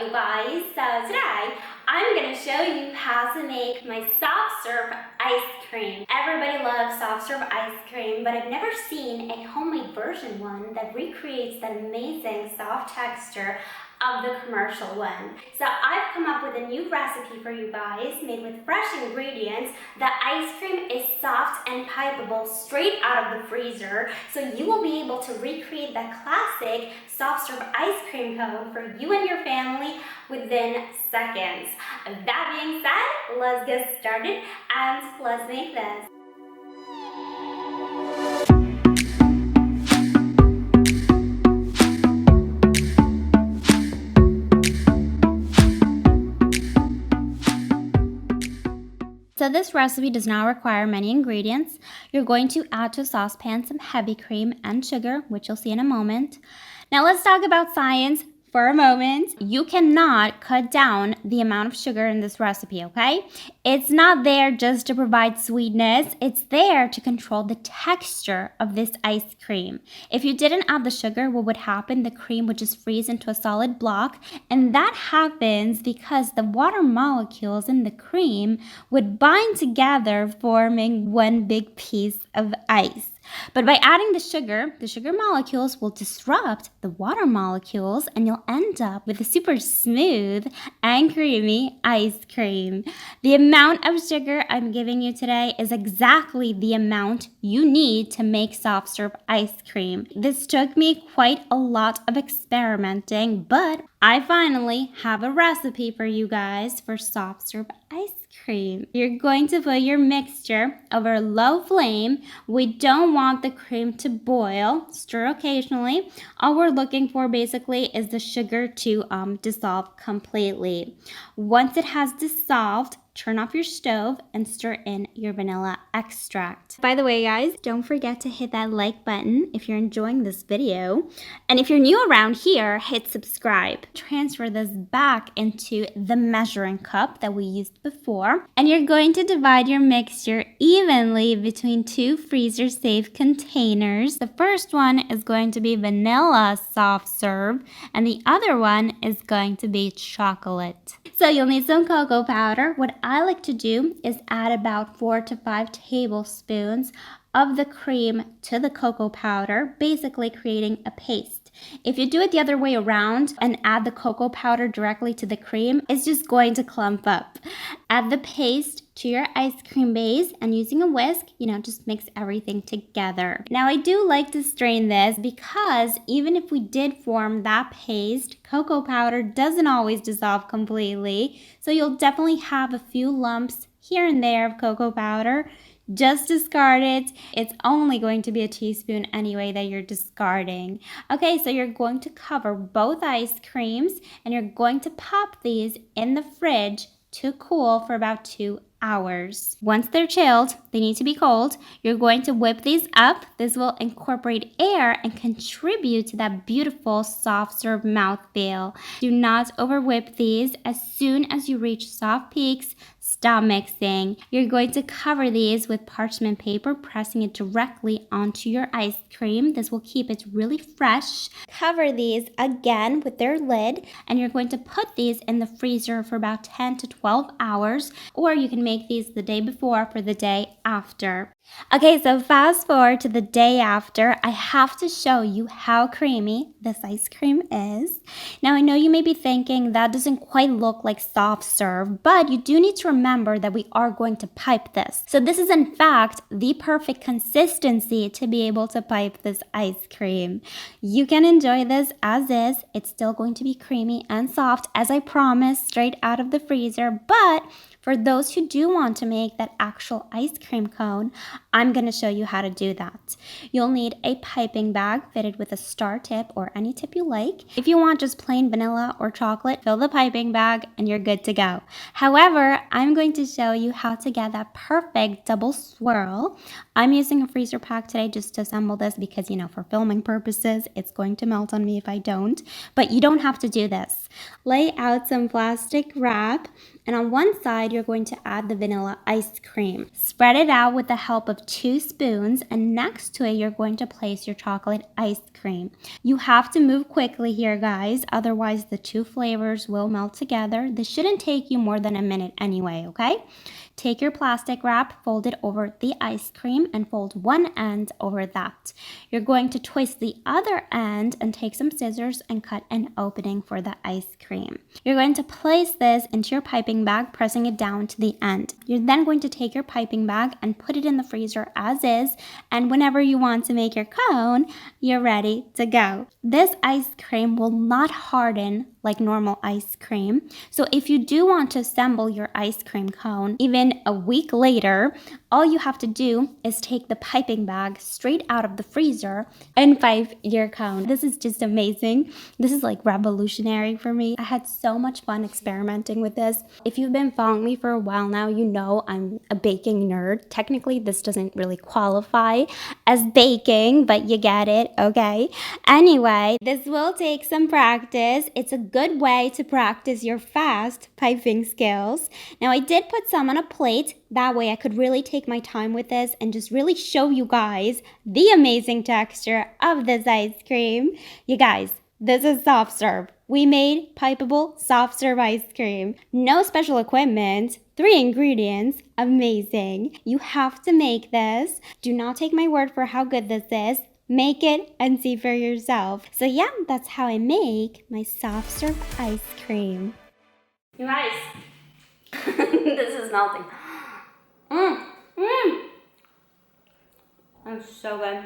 you guys, so today I'm going to show you how to make my soft serve ice cream. Everybody loves soft serve ice cream, but I've never seen a homemade version one that recreates that amazing soft texture of the commercial one. So I've come up with a new recipe for you guys made with fresh ingredients. The ice cream is soft and pipeable straight out of the freezer, so you will be able to recreate that classic soft serve ice cream cone for you and your family within seconds. That being said, let's get started and let's make this. So this recipe does not require many ingredients. You're going to add to a saucepan some heavy cream and sugar, which you'll see in a moment. Now let's talk about science for a moment. You cannot cut down the amount of sugar in this recipe, okay? It's not there just to provide sweetness. It's there to control the texture of this ice cream. If you didn't add the sugar, what would happen? The cream would just freeze into a solid block, and that happens because the water molecules in the cream would bind together, forming one big piece of ice. But by adding the sugar molecules will disrupt the water molecules, and you'll end up with a super smooth and creamy ice cream. The amount of sugar I'm giving you today is exactly the amount you need to make soft serve ice cream. This took me quite a lot of experimenting, but I finally have a recipe for you guys for soft serve ice cream. You're going to put your mixture over a low flame. We don't want the cream to boil. Stir occasionally. All we're looking for basically is the sugar to dissolve completely. Once it has dissolved, turn off your stove and stir in your vanilla extract. By the way, guys, don't forget to hit that like button if you're enjoying this video. And if you're new around here, hit subscribe. Transfer this back into the measuring cup that we used before. And you're going to divide your mixture evenly between two freezer-safe containers. The first one is going to be vanilla soft serve, and the other one is going to be chocolate. So you'll need some cocoa powder. What I like to do is add about 4 to 5 tablespoons of the cream to the cocoa powder, basically creating a paste. If you do it the other way around and add the cocoa powder directly to the cream, it's just going to clump up. Add the paste to your ice cream base, and using a whisk, just mix everything together. Now I do like to strain this because even if we did form that paste, cocoa powder doesn't always dissolve completely. So you'll definitely have a few lumps here and there of cocoa powder. Just discard it. It's only going to be a teaspoon anyway that you're discarding. Okay, so you're going to cover both ice creams and you're going to pop these in the fridge to cool for about 2 hours. Once they're chilled, they need to be cold. You're going to whip these up. This will incorporate air and contribute to that beautiful soft serve mouthfeel. Do not over whip these. As soon as you reach soft peaks, stop mixing. You're going to cover these with parchment paper, pressing it directly onto your ice cream. This will keep it really fresh. Cover these again with their lid, and you're going to put these in the freezer for about 10 to 12 hours, or you can make these the day before for the day after. Okay, so fast forward to the day after. I have to show you how creamy this ice cream is. Now, I know you may be thinking that doesn't quite look like soft serve, but you do need to remember that we are going to pipe this. So this is in fact the perfect consistency to be able to pipe this ice cream. You can enjoy this as is. It's still going to be creamy and soft, as I promised, straight out of the freezer, but for those who do want to make that actual ice cream cone, I'm going to show you how to do that. You'll need a piping bag fitted with a star tip or any tip you like. If you want just plain vanilla or chocolate, fill the piping bag and you're good to go. However, I'm going to show you how to get that perfect double swirl. I'm using a freezer pack today just to assemble this because, for filming purposes, it's going to melt on me if I don't. But you don't have to do this. Lay out some plastic wrap, and on one side you're going to add the vanilla ice cream. Spread it out with the help of 2 spoons, and next to it you're going to place your chocolate ice cream. You have to move quickly here, guys, otherwise the 2 flavors will melt together. This shouldn't take you more than a minute anyway, okay? Take your plastic wrap, fold it over the ice cream, and fold one end over that. You're going to twist the other end and take some scissors and cut an opening for the ice cream. You're going to place this into your piping bag, pressing it down to the end. You're then going to take your piping bag and put it in the freezer as is, and whenever you want to make your cone, you're ready to go. This ice cream will not harden like normal ice cream. So if you do want to assemble your ice cream cone even a week later, all you have to do is take the piping bag straight out of the freezer and pipe your cone. This is just amazing. This is like revolutionary for me. I had so much fun experimenting with this. If you've been following me for a while now, you know I'm a baking nerd. Technically, this doesn't really qualify as baking, but you get it, okay? Anyway, this will take some practice. It's a good way to practice your fast piping skills. Now, I did put some on a plate. That way I could really take my time with this and just really show you guys the amazing texture of this ice cream. You guys, this is soft serve. We made Pipeable soft serve ice cream. No special equipment. 3 ingredients. Amazing. You have to make this. Do not take my word for how good this is. Make it and see for yourself. So yeah, that's how I make my soft serve ice cream. You guys, this is melting. That's so good.